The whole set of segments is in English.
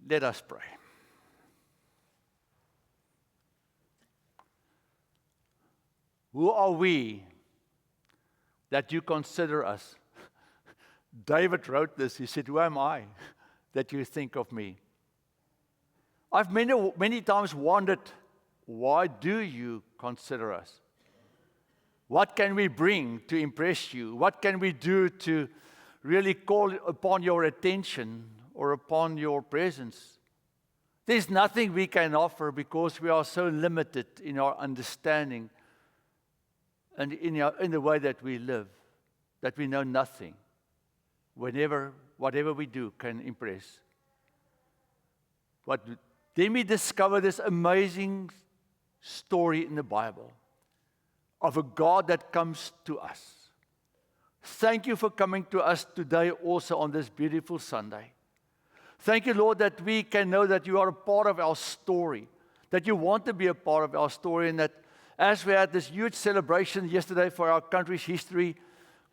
Let us pray. Who are we that you consider us? David wrote this. He said, who am I that you think of me? I've many times wondered, why do you consider us? What can we bring to impress you? What can we do to really call upon your attention or upon your presence? There's nothing we can offer because we are so limited in our understanding and in the way that we live, that we know nothing. Whatever we do can impress. But then we discover this amazing story in the Bible of a God that comes to us. Thank you for coming to us today also on this beautiful Sunday. Thank you, Lord, that we can know that you are a part of our story, that you want to be a part of our story, and that as we had this huge celebration yesterday for our country's history,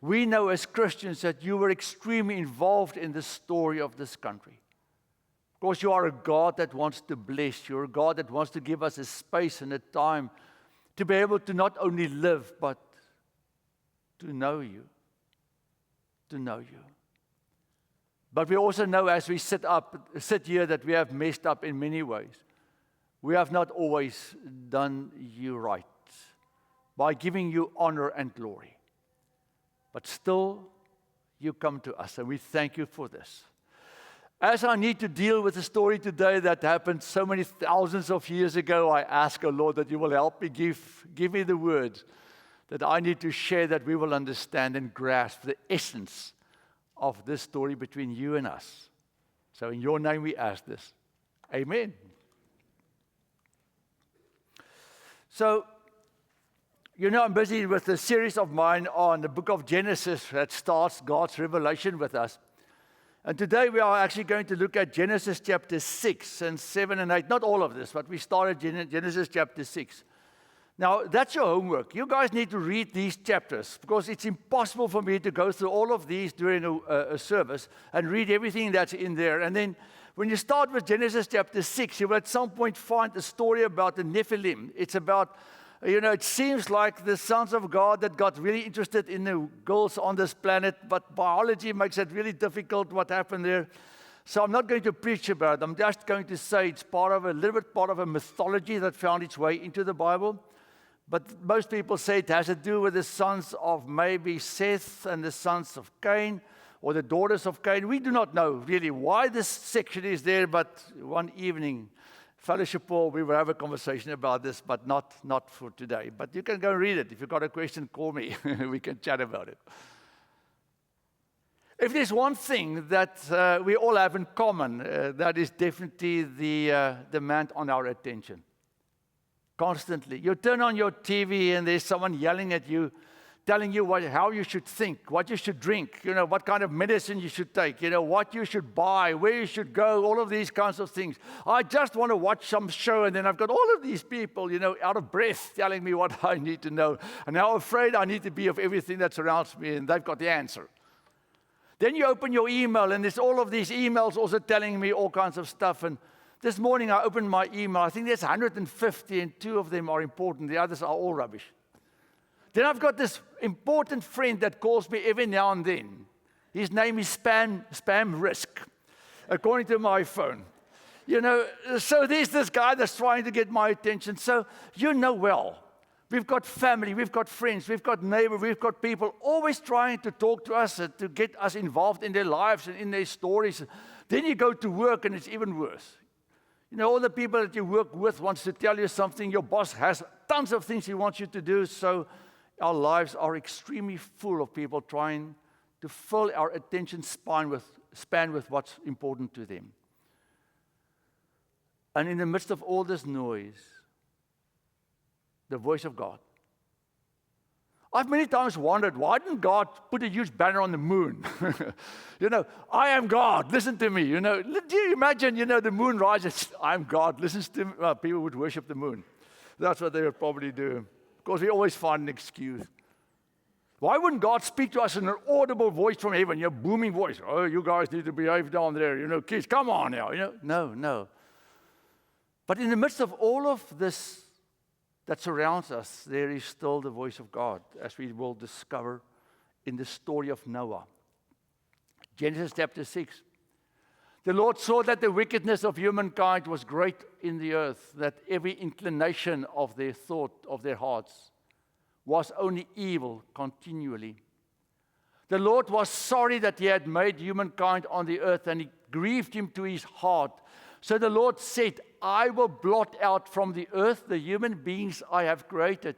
we know as Christians that you were extremely involved in the story of this country. Of course, you are a God that wants to bless. You're a God that wants to give us a space and a time to be able to not only live, but to know you. To know you. But we also know as we sit here that we have messed up in many ways. We have not always done you right by giving you honor and glory. But still, you come to us, and we thank you for this. As I need to deal with a story today that happened so many thousands of years ago, I ask, Lord, that you will help me give me the words that I need to share, that we will understand and grasp the essence of this story between you and us. So in your name we ask this. Amen. So, I'm busy with a series of mine on the book of Genesis that starts God's revelation with us. And today we are actually going to look at Genesis chapter 6 and 7 and 8. Not all of this, but we started Genesis chapter 6. Now, that's your homework. You guys need to read these chapters because it's impossible for me to go through all of these during a service and read everything that's in there. And then when you start with Genesis chapter 6, you will at some point find a story about the Nephilim. It's about, it seems like the sons of God that got really interested in the girls on this planet, but biology makes it really difficult what happened there. So I'm not going to preach about it. I'm just going to say it's part of a mythology that found its way into the Bible. But most people say it has to do with the sons of maybe Seth and the sons of Cain, or the daughters of Cain. We do not know really why this section is there, but one evening, Fellowship Hall, we will have a conversation about this, but not for today. But you can go and read it. If you've got a question, call me. We can chat about it. If there's one thing that we all have in common, that is definitely the demand on our attention. Constantly. You turn on your TV and there's someone yelling at you, telling you how you should think, what you should drink, what kind of medicine you should take, what you should buy, where you should go, all of these kinds of things. I just want to watch some show, and then I've got all of these people, out of breath telling me what I need to know, and how afraid I need to be of everything that surrounds me, and they've got the answer. Then you open your email, and there's all of these emails also telling me all kinds of stuff. And this morning I opened my email. I think there's 150, and 2 of them are important. The others are all rubbish. Then I've got this important friend that calls me every now and then. His name is Spam Risk, according to my phone. So there's this guy that's trying to get my attention. So well, we've got family, we've got friends, we've got neighbors, we've got people always trying to talk to us, to get us involved in their lives and in their stories. Then you go to work and it's even worse. All the people that you work with wants to tell you something. Your boss has tons of things he wants you to do. So our lives are extremely full of people trying to fill our attention span with what's important to them. And in the midst of all this noise, the voice of God. I've many times wondered, why didn't God put a huge banner on the moon? I am God, listen to me. Do you imagine, the moon rises, I am God, listens to me. Well, people would worship the moon. That's what they would probably do. Because we always find an excuse. Why wouldn't God speak to us in an audible voice from heaven, booming voice? Oh, you guys need to behave down there, kids, come on now, No. But in the midst of all of this that surrounds us, there is still the voice of God, as we will discover in the story of Noah. Genesis chapter 6. The Lord saw that the wickedness of humankind was great in the earth, that every inclination of their thought, of their hearts, was only evil continually. The Lord was sorry that he had made humankind on the earth, and it grieved him to his heart. So the Lord said, I will blot out from the earth the human beings I have created,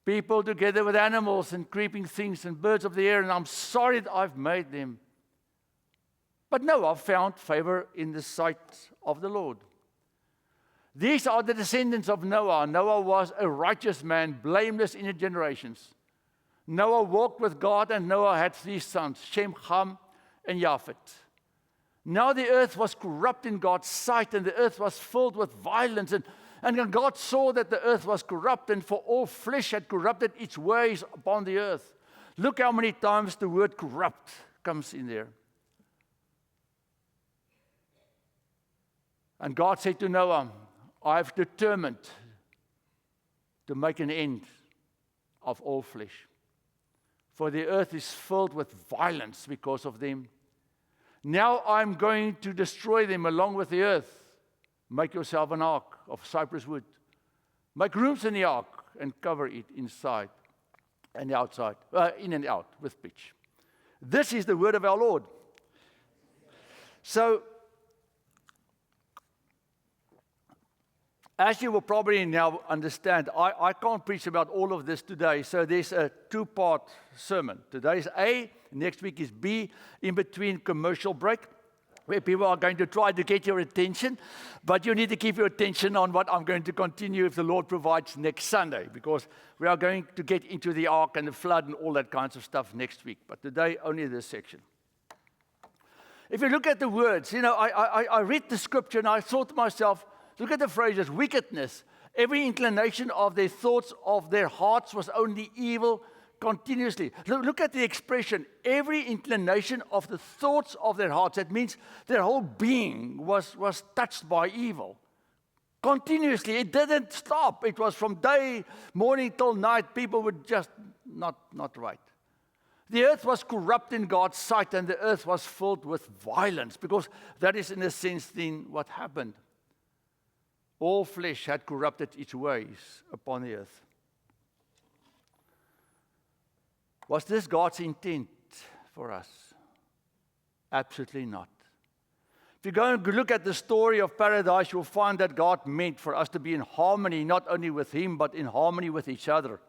people together with animals and creeping things and birds of the air, and I'm sorry that I've made them. But Noah found favor in the sight of the Lord. These are the descendants of Noah. Noah was a righteous man, blameless in his generations. Noah walked with God, and Noah had 3 sons, Shem, Ham, and Japheth. Now the earth was corrupt in God's sight, and the earth was filled with violence. And God saw that the earth was corrupt, and for all flesh had corrupted its ways upon the earth. Look how many times the word corrupt comes in there. And God said to Noah, I've determined to make an end of all flesh. For the earth is filled with violence because of them. Now I'm going to destroy them along with the earth. Make yourself an ark of cypress wood. Make rooms in the ark and cover it inside and outside, in and out with pitch. This is the word of our Lord. So, as you will probably now understand, I can't preach about all of this today, so there's a 2-part sermon. Today's A, next week is B, in between commercial break, where people are going to try to get your attention, but you need to keep your attention on what I'm going to continue, if the Lord provides, next Sunday, because we are going to get into the ark and the flood and all that kinds of stuff next week. But today, only this section. If you look at the words, I read the scripture and I thought to myself, look at the phrases, wickedness. Every inclination of their thoughts, of their hearts was only evil continuously. Look at the expression, every inclination of the thoughts of their hearts. That means their whole being was touched by evil. Continuously, it didn't stop. It was from morning till night, people were just not right. The earth was corrupt in God's sight, and the earth was filled with violence, because that is in a sense then what happened. All flesh had corrupted its ways upon the earth. Was this God's intent for us? Absolutely not. If you go and look at the story of paradise, you'll find that God meant for us to be in harmony, not only with Him, but in harmony with each other.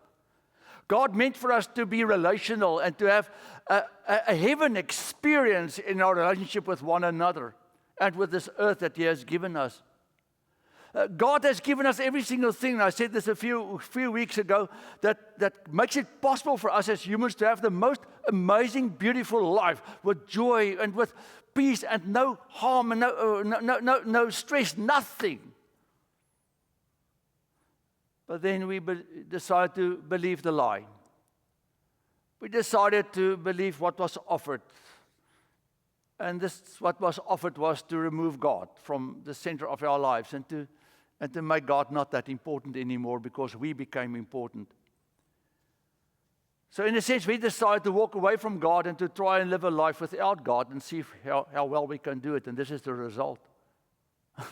God meant for us to be relational and to have a heaven experience in our relationship with one another and with this earth that He has given us. God has given us every single thing. I said this a few weeks ago, that makes it possible for us as humans to have the most amazing, beautiful life with joy and with peace and no harm and no stress, nothing. But then we decided to believe the lie. We decided to believe what was offered. And what was offered was to remove God from the center of our lives and to make God not that important anymore, because we became important. So in a sense, we decided to walk away from God and to try and live a life without God and see how well we can do it. And this is the result.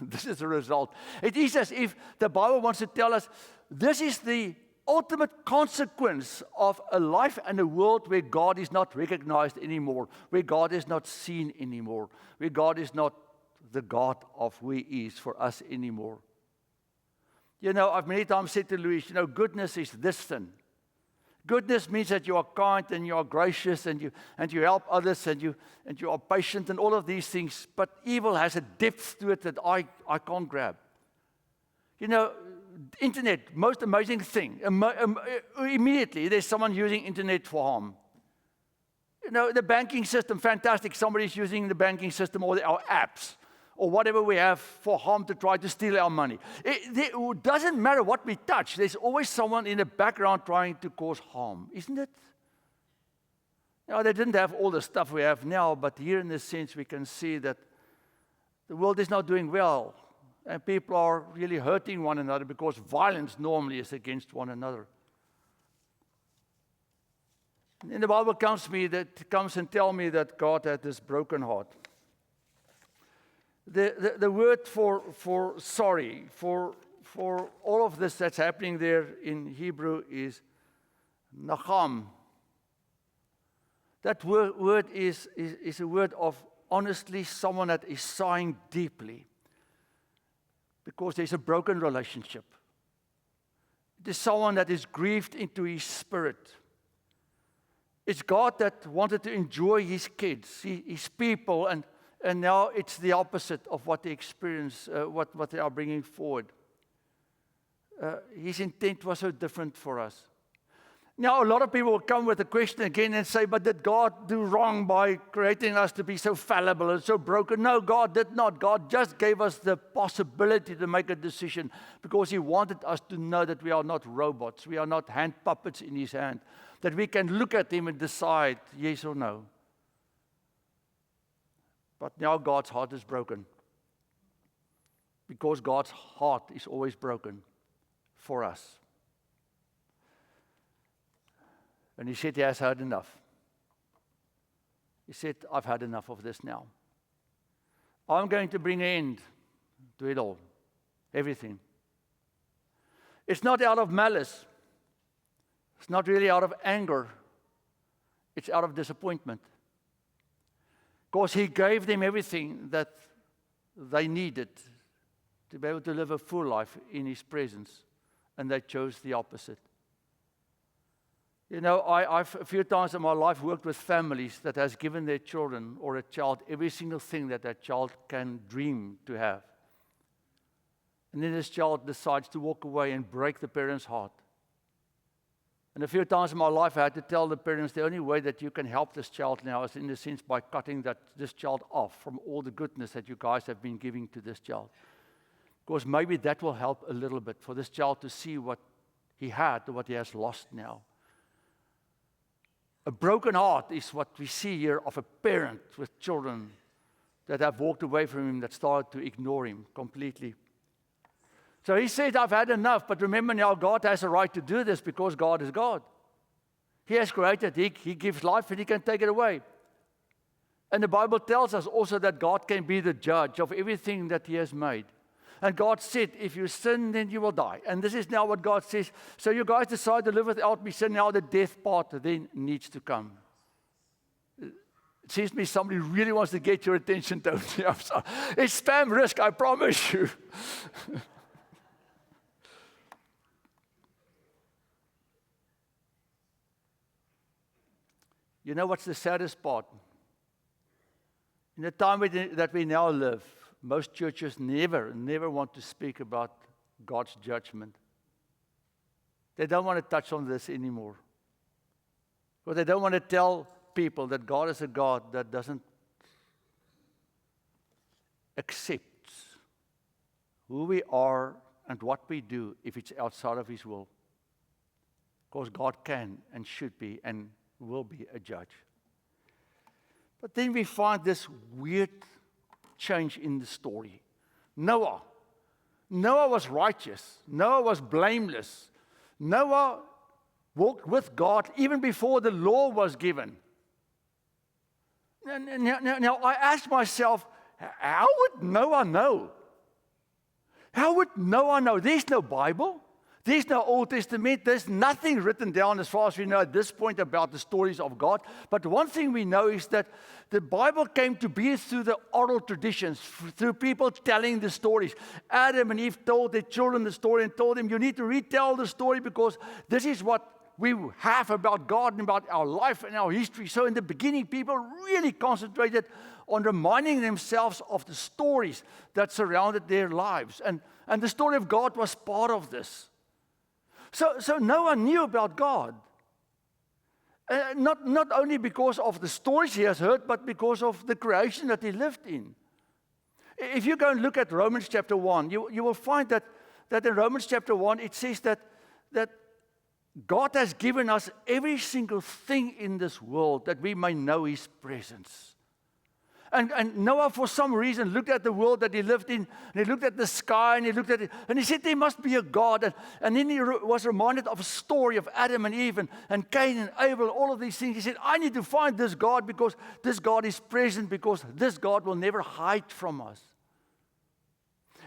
This is the result. It is as if the Bible wants to tell us this is the ultimate consequence of a life and a world where God is not recognized anymore, where God is not seen anymore, where God is not the God of who He is for us anymore. I've many times said to Louis, goodness is this thing. Goodness means that you are kind and you are gracious and you help others and you are patient and all of these things. But evil has a depth to it that I can't grab. Internet, most amazing thing. Immediately, there's someone using internet for harm. The banking system, fantastic. Somebody's using the banking system or our apps or whatever we have for harm to try to steal our money. It doesn't matter what we touch. There's always someone in the background trying to cause harm, isn't it? They didn't have all the stuff we have now, but here in this sense we can see that the world is not doing well, and people are really hurting one another because violence normally is against one another. And the Bible comes and tells me that God had this broken heart. The word for sorry, for all of this that's happening there in Hebrew is nacham. That word is a word of honestly someone that is sighing deeply because there's a broken relationship. It is someone that is grieved into his spirit. It's God that wanted to enjoy his kids, his people, and now it's the opposite of what they experience, what they are bringing forward. His intent was so different for us. Now, a lot of people will come with the question again and say, but did God do wrong by creating us to be so fallible and so broken? No, God did not. God just gave us the possibility to make a decision because he wanted us to know that we are not robots. We are not hand puppets in his hand. That we can look at him and decide yes or no. But now God's heart is broken. Because God's heart is always broken for us. And he said he has had enough. He said, I've had enough of this now. I'm going to bring an end to it all. Everything. It's not out of malice. It's not really out of anger. It's out of disappointment. Because he gave them everything that they needed to be able to live a full life in his presence. And they chose the opposite. I've a few times in my life worked with families that has given their children or a child every single thing that child can dream to have. And then this child decides to walk away and break the parent's heart. And a few times in my life I had to tell the parents the only way that you can help this child now is in a sense by cutting this child off from all the goodness that you guys have been giving to this child. Because maybe that will help a little bit for this child to see what he had or what he has lost now. A broken heart is what we see here of a parent with children that have walked away from him, that started to ignore him completely. So he said, I've had enough, but remember now God has a right to do this because God is God. He has created, he gives life and he can take it away. And the Bible tells us also that God can be the judge of everything that he has made. And God said, if you sin, then you will die. And this is now what God says. So you guys decide to live without me. So now the death part then needs to come. It seems to me somebody really wants to get your attention, don't you? I'm sorry. It's spam risk, I promise you. You know what's the saddest part? In the time that we now live, most churches never want to speak about God's judgment. They don't want to touch on this anymore. Because they don't want to tell people that God is a God that doesn't accept who we are and what we do if it's outside of his will. Because God can and should be and will be a judge. But then we find this weird change in the story. Noah was righteous. Noah was blameless. Noah walked with God even before the law was given. Now I ask myself, how would Noah know? How would Noah know? There's no Bible. There's no Old Testament. There's nothing written down as far as we know at this point about the stories of God. But one thing we know is that the Bible came to be through the oral traditions, through people telling the stories. Adam and Eve told their children the story and told them, you need to retell the story because this is what we have about God and about our life and our history. So in the beginning, people really concentrated on reminding themselves of the stories that surrounded their lives. And the story of God was part of this. So Noah knew about God. Not only because of the stories he has heard, but because of the creation that he lived in. If you go and look at Romans chapter 1, you will find that in Romans chapter 1, it says that God has given us every single thing in this world that we may know His presence. And Noah, for some reason, looked at the world that he lived in, and he looked at the sky, and he looked at it, and he said, there must be a God. And then he was reminded of a story of Adam and Eve, and Cain and Abel, all of these things. He said, I need to find this God, because this God is present, because this God will never hide from us.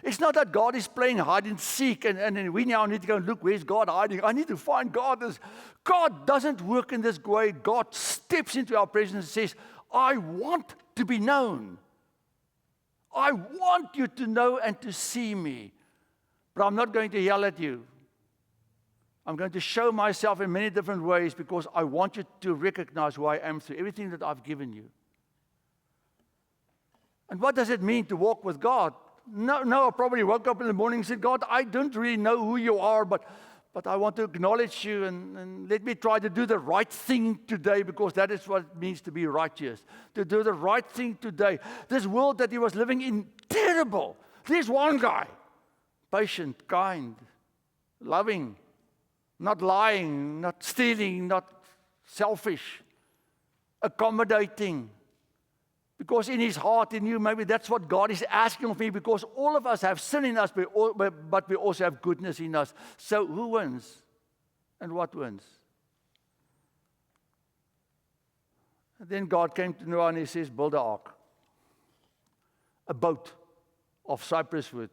It's not that God is playing hide and seek, and we now need to go and look, where's God hiding? I need to find God. God doesn't work in this way. God steps into our presence and says, I want to be known. I want you to know and to see me. But I'm not going to yell at you. I'm going to show myself in many different ways, because I want you to recognize who I am through everything that I've given you. And what does it mean to walk with God? No, I probably woke up in the morning and said, God, I don't really know who you are, but I want to acknowledge you, and let me try to do the right thing today, because that is what it means to be righteous. To do the right thing today. This world that he was living in, terrible. There's one guy, patient, kind, loving, not lying, not stealing, not selfish, accommodating. Because in his heart he knew maybe that's what God is asking of me, because all of us have sin in us, but we also have goodness in us. So who wins? And what wins? And then God came to Noah and he says, build an ark. A boat of cypress wood.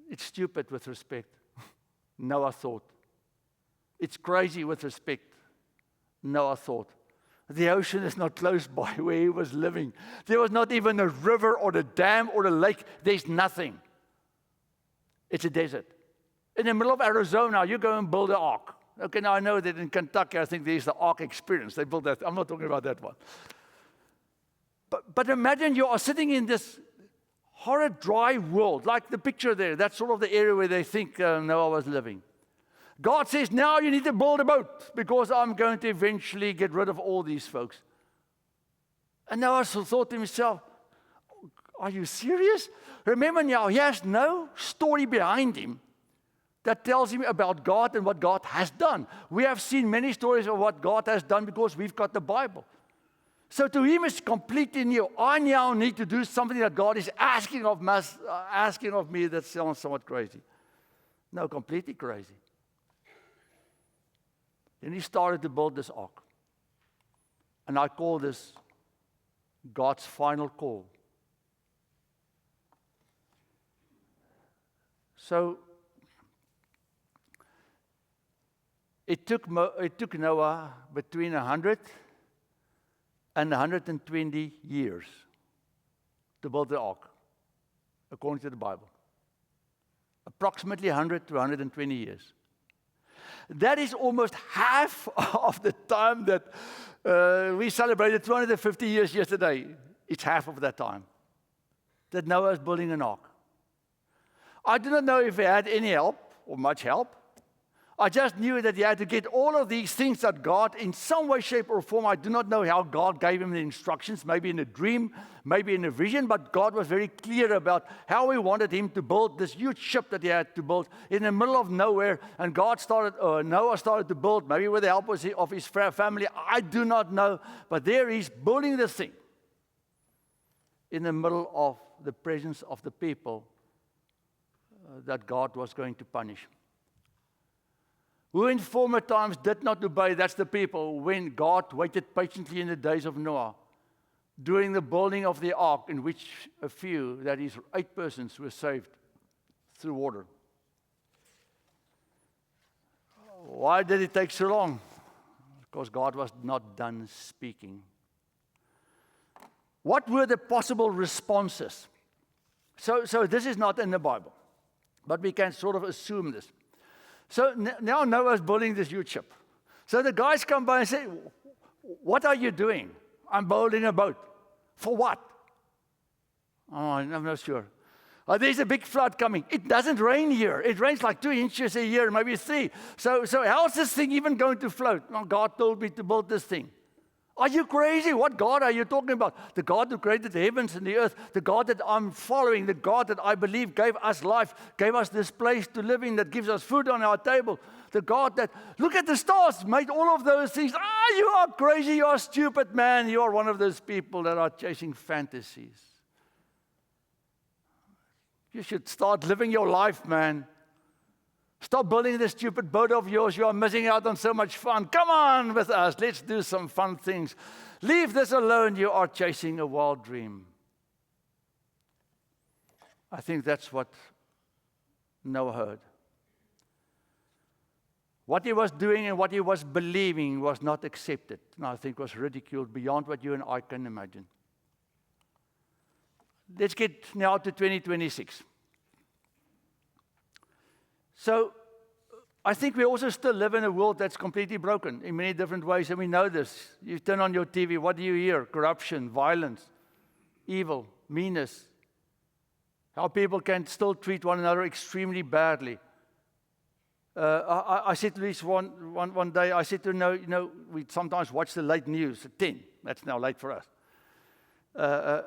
It's stupid with respect. Noah thought. It's crazy with respect. Noah thought. The ocean is not close by where he was living. There was not even a river or a dam or a lake. There's nothing. It's a desert. In the middle of Arizona, you go and build an ark. Okay, now I know that in Kentucky, I think there's the Ark Experience. They built that. I'm not talking about that one. But imagine you are sitting in this horrid, dry world, like the picture there. That's sort of the area where they think Noah was living. God says, now you need to build a boat, because I'm going to eventually get rid of all these folks. And Noah thought to himself, are you serious? Remember now, he has no story behind him that tells him about God and what God has done. We have seen many stories of what God has done because we've got the Bible. So to him it's completely new. I now need to do something that God is asking of me that sounds somewhat crazy. No, completely crazy. Then he started to build this ark. And I call this God's final call. So it took Noah between 100 and 120 years to build the ark, according to the Bible. Approximately 100 to 120 years. That is almost half of the time that we celebrated 250 years yesterday. It's half of that time that Noah is building an ark. I do not know if he had any help or much help. I just knew that he had to get all of these things that God, in some way, shape, or form, I do not know how God gave him the instructions, maybe in a dream, maybe in a vision, but God was very clear about how he wanted him to build this huge ship that he had to build in the middle of nowhere. And Noah started to build, maybe with the help of his family, I do not know, but there he's building this thing in the middle of the presence of the people that God was going to punish. Who in former times did not obey, that's the people, when God waited patiently in the days of Noah, during the building of the ark, in which a few, that is 8 persons, were saved through water. Why did it take so long? Because God was not done speaking. What were the possible responses? So this is not in the Bible, but we can sort of assume this. So now Noah's building this huge ship. So the guys come by and say, what are you doing? I'm building a boat. For what? Oh, I'm not sure. There's a big flood coming. It doesn't rain here. It rains like 2 inches a year, maybe 3. So how's this thing even going to float? Oh, God told me to build this thing. Are you crazy? What God are you talking about? The God who created the heavens and the earth, the God that I'm following, the God that I believe gave us life, gave us this place to live in, that gives us food on our table, the God that, look at the stars, made all of those things. You are crazy, you are stupid, man. You are one of those people that are chasing fantasies. You should start living your life, man. Stop building this stupid boat of yours. You are missing out on so much fun. Come on with us. Let's do some fun things. Leave this alone. You are chasing a wild dream. I think that's what Noah heard. What he was doing and what he was believing was not accepted. And I think was ridiculed beyond what you and I can imagine. Let's get now to 2026. So, I think we also still live in a world that's completely broken in many different ways, and we know this. You turn on your TV, what do you hear? Corruption, violence, evil, meanness. How people can still treat one another extremely badly. I said to this one day, I said to her, we sometimes watch the late news at 10. That's now late for us.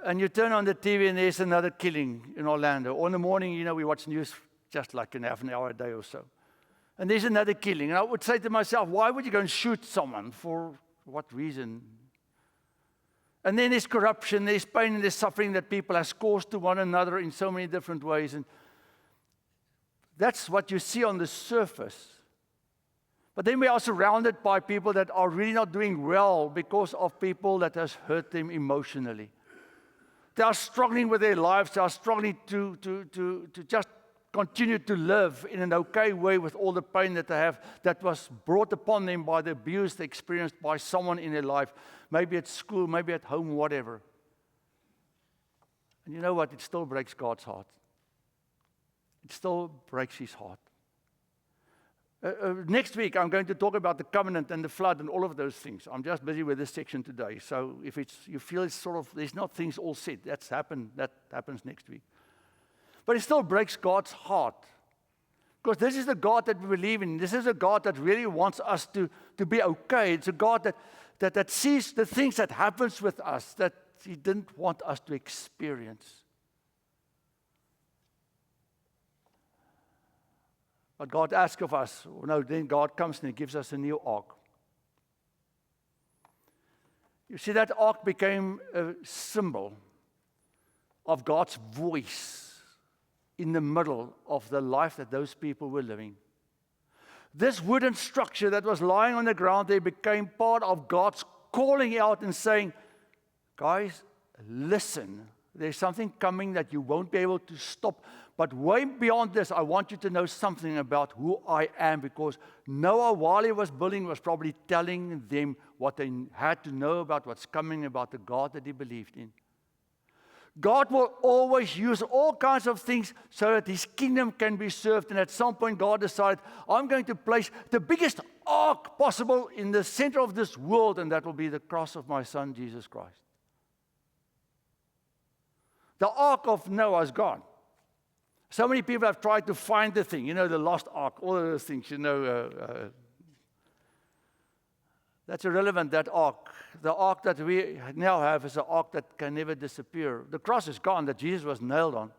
And you turn on the TV and there's another killing in Orlando. Or in the morning, we watch news just like half an hour a day or so. And there's another killing. And I would say to myself, why would you go and shoot someone? For what reason? And then there's corruption, there's pain, and there's suffering that people have caused to one another in so many different ways. And that's what you see on the surface. But then we are surrounded by people that are really not doing well because of people that has hurt them emotionally. They are struggling with their lives. They are struggling to just continue to live in an okay way with all the pain that they have that was brought upon them by the abuse they experienced by someone in their life, maybe at school, maybe at home, whatever. And you know what? It still breaks God's heart. It still breaks his heart. Next week, I'm going to talk about the covenant and the flood and all of those things. I'm just busy with this section today. So if you feel it's sort of, there's not things all said, that happens next week. But it still breaks God's heart. Because this is the God that we believe in. This is a God that really wants us to be okay. It's a God that sees the things that happens with us that he didn't want us to experience. But God asks of us, then God comes and he gives us a new ark. You see, that ark became a symbol of God's voice in the middle of the life that those people were living. This wooden structure that was lying on the ground, they became part of God's calling out and saying, guys, listen, there's something coming that you won't be able to stop. But way beyond this, I want you to know something about who I am, because Noah, while he was building, was probably telling them what they had to know about what's coming, about the God that he believed in. God will always use all kinds of things so that his kingdom can be served. And at some point, God decided, I'm going to place the biggest ark possible in the center of this world, and that will be the cross of my son, Jesus Christ. The ark of Noah is gone. So many people have tried to find the thing, the lost ark, all of those things, That's irrelevant, that ark. The ark that we now have is an ark that can never disappear. The cross is gone, that Jesus was nailed on.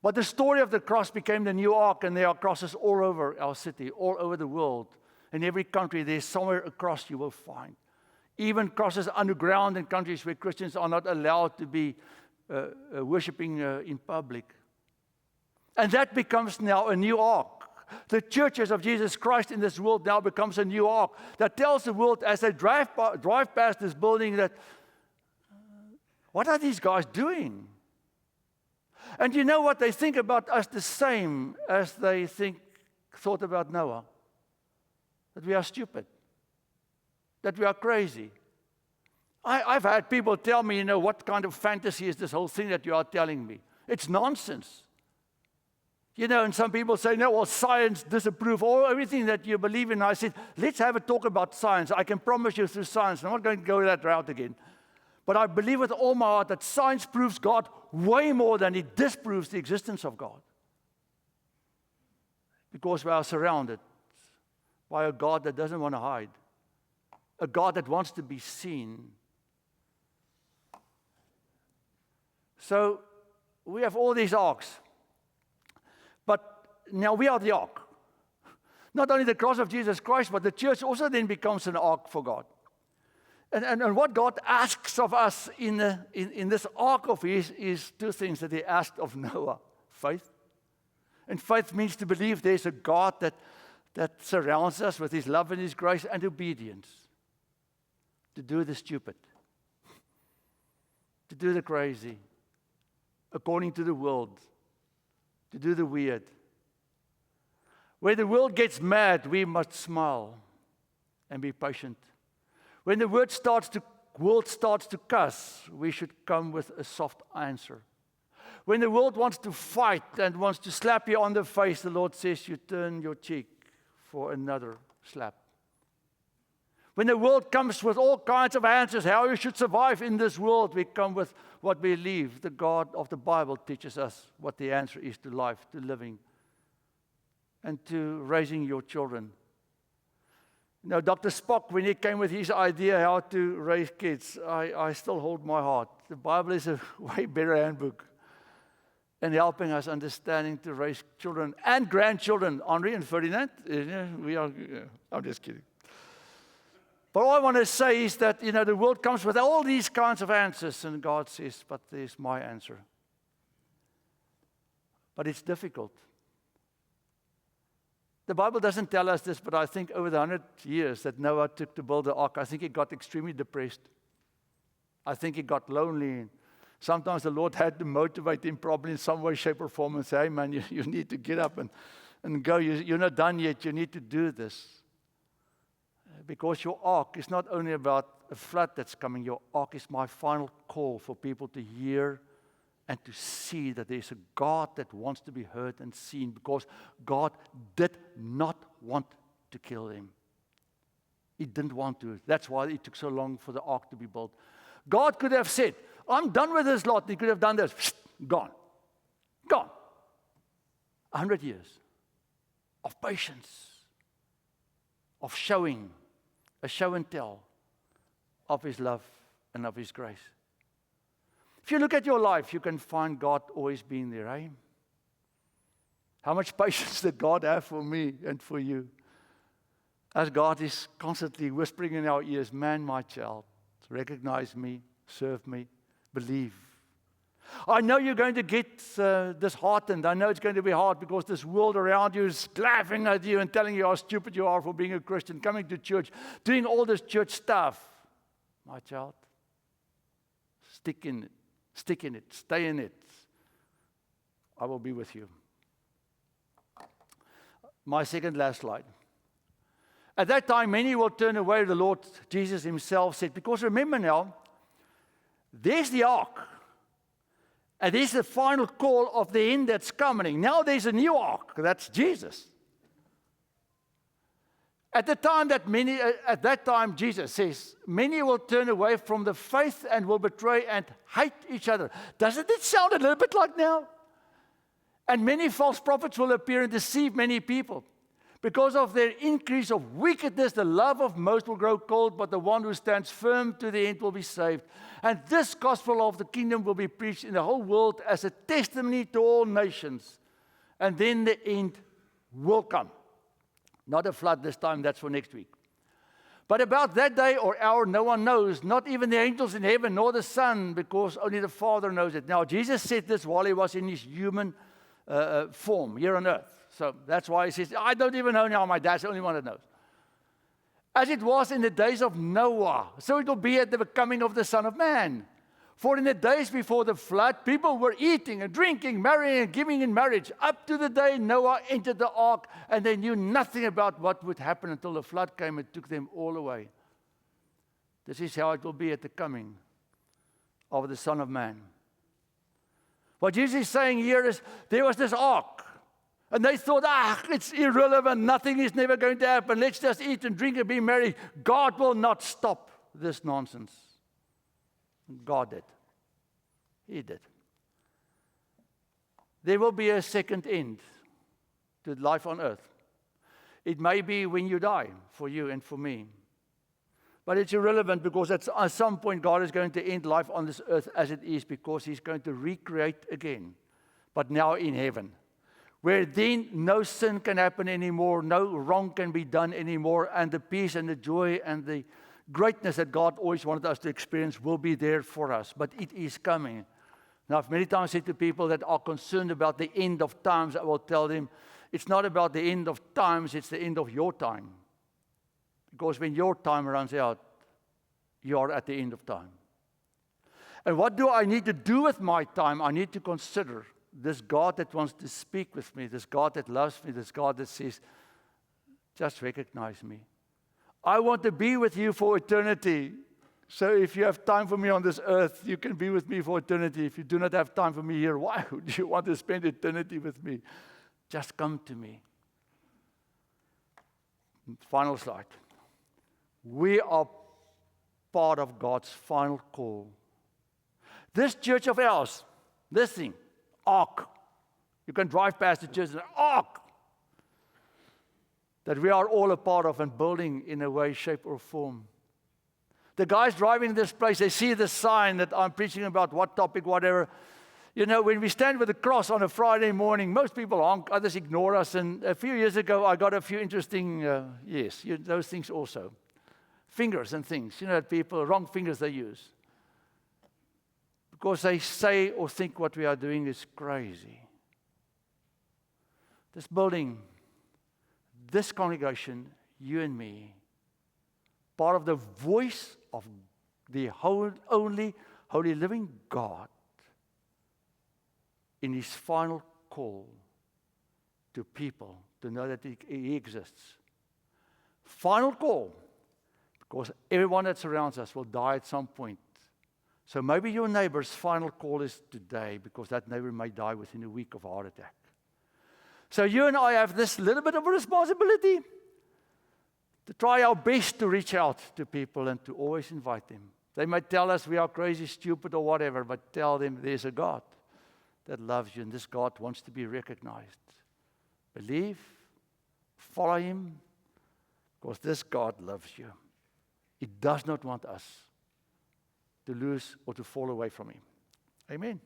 But the story of the cross became the new ark, and there are crosses all over our city, all over the world. In every country, there's somewhere a cross you will find. Even crosses underground in countries where Christians are not allowed to be worshiping in public. And that becomes now a new ark. The churches of Jesus Christ in this world now becomes a new ark that tells the world as they drive past this building that, what are these guys doing? And you know what? They think about us the same as they thought about Noah. That we are stupid. That we are crazy. I've had people tell me, what kind of fantasy is this whole thing that you are telling me? It's nonsense. And some people say, no, well, science disapproves everything that you believe in. I said, let's have a talk about science. I can promise you through science. I'm not going to go that route again. But I believe with all my heart that science proves God way more than it disproves the existence of God. Because we are surrounded by a God that doesn't want to hide. a God that wants to be seen. So we have all these arks. But now we are the ark. Not only the cross of Jesus Christ, but the church also then becomes an ark for God. And what God asks of us in this ark of His is two things that He asked of Noah. Faith. And faith means to believe there's a God that surrounds us with His love and His grace, and obedience. To do the stupid. To do the crazy. According to the world. To do the weird. When the world gets mad, we must smile and be patient. When the world starts to cuss, we should come with a soft answer. When the world wants to fight and wants to slap you on the face, the Lord says you turn your cheek for another slap. When the world comes with all kinds of answers, how you should survive in this world, we come with what we believe. The God of the Bible teaches us what the answer is to life, to living, and to raising your children. Now, Dr. Spock, when he came with his idea how to raise kids, I still hold my heart. The Bible is a way better handbook in helping us understanding to raise children and grandchildren. Henri and Ferdinand, I'm just kidding. But all I want to say is that, the world comes with all these kinds of answers, and God says, but there's my answer. But it's difficult. The Bible doesn't tell us this, but I think over the 100 years that Noah took to build the ark, I think he got extremely depressed. I think he got lonely. Sometimes the Lord had to motivate him probably in some way, shape, or form and say, hey man, you need to get up and go. You're not done yet. You need to do this. Because your ark is not only about a flood that's coming. Your ark is my final call for people to hear and to see that there's a God that wants to be heard and seen, because God did not want to kill them. He didn't want to. That's why it took so long for the ark to be built. God could have said, I'm done with this lot. He could have done this. Gone. 100 years of patience, of showing, a show and tell of His love and of His grace. If you look at your life, you can find God always being there, eh? How much patience did God have for me and for you? As God is constantly whispering in our ears, man, my child, recognize me, serve me, believe. I know you're going to get disheartened. I know it's going to be hard because this world around you is laughing at you and telling you how stupid you are for being a Christian, coming to church, doing all this church stuff. My child, stick in it, stay in it. I will be with you. My second last slide. At that time, many will turn away. The Lord Jesus Himself said, because remember now, there's the ark. And there's the final call of the end that's coming. Now there's a new ark. That's Jesus. At that time, Jesus says, many will turn away from the faith and will betray and hate each other. Doesn't it sound a little bit like now? And many false prophets will appear and deceive many people. Because of their increase of wickedness, the love of most will grow cold, but the one who stands firm to the end will be saved. And this gospel of the kingdom will be preached in the whole world as a testimony to all nations. And then the end will come. Not a flood this time, that's for next week. But about that day or hour, no one knows, not even the angels in heaven, nor the Son, because only the Father knows it. Now, Jesus said this while He was in His human form here on earth. So that's why He says, I don't even know now, my dad's the only one that knows. As it was in the days of Noah, so it will be at the coming of the Son of Man. For in the days before the flood, people were eating and drinking, marrying and giving in marriage, up to the day Noah entered the ark, and they knew nothing about what would happen until the flood came and took them all away. This is how it will be at the coming of the Son of Man. What Jesus is saying here is, there was this ark, and they thought, it's irrelevant, nothing is never going to happen, let's just eat and drink and be merry. God will not stop this nonsense. God did. He did. There will be a second end to life on earth. It may be when you die, for you and for me. But it's irrelevant because at some point God is going to end life on this earth as it is because He's going to recreate again, but now in heaven, where then no sin can happen anymore, no wrong can be done anymore, and the peace and the joy and the greatness that God always wanted us to experience will be there for us. But it is coming. Now, I've many times said to people that are concerned about the end of times, I will tell them, it's not about the end of times, it's the end of your time. Because when your time runs out, you are at the end of time. And what do I need to do with my time? I need to consider this God that wants to speak with me, this God that loves me, this God that says, just recognize me. I want to be with you for eternity. So if you have time for me on this earth, you can be with me for eternity. If you do not have time for me here, why would you want to spend eternity with me? Just come to me. Final slide. We are part of God's final call. This church of ours, this thing, ark. You can drive past the church and ark. That we are all a part of and building in a way, shape, or form. The guys driving this place, they see the sign that I'm preaching about what topic, whatever. You know, when we stand with the cross on a Friday morning, most people honk, others ignore us. And a few years ago, I got a few interesting, those things also. Fingers and things, people, wrong fingers they use. Because they say or think what we are doing is crazy. This building, this congregation, you and me, part of the voice of the only holy living God in His final call to people to know that He exists. Final call, because everyone that surrounds us will die at some point. So maybe your neighbor's final call is today, because that neighbor may die within a week of a heart attack. So you and I have this little bit of a responsibility to try our best to reach out to people and to always invite them. They might tell us we are crazy, stupid, or whatever, but tell them there's a God that loves you, and this God wants to be recognized. Believe, follow Him, because this God loves you. He does not want us to lose or to fall away from Him. Amen.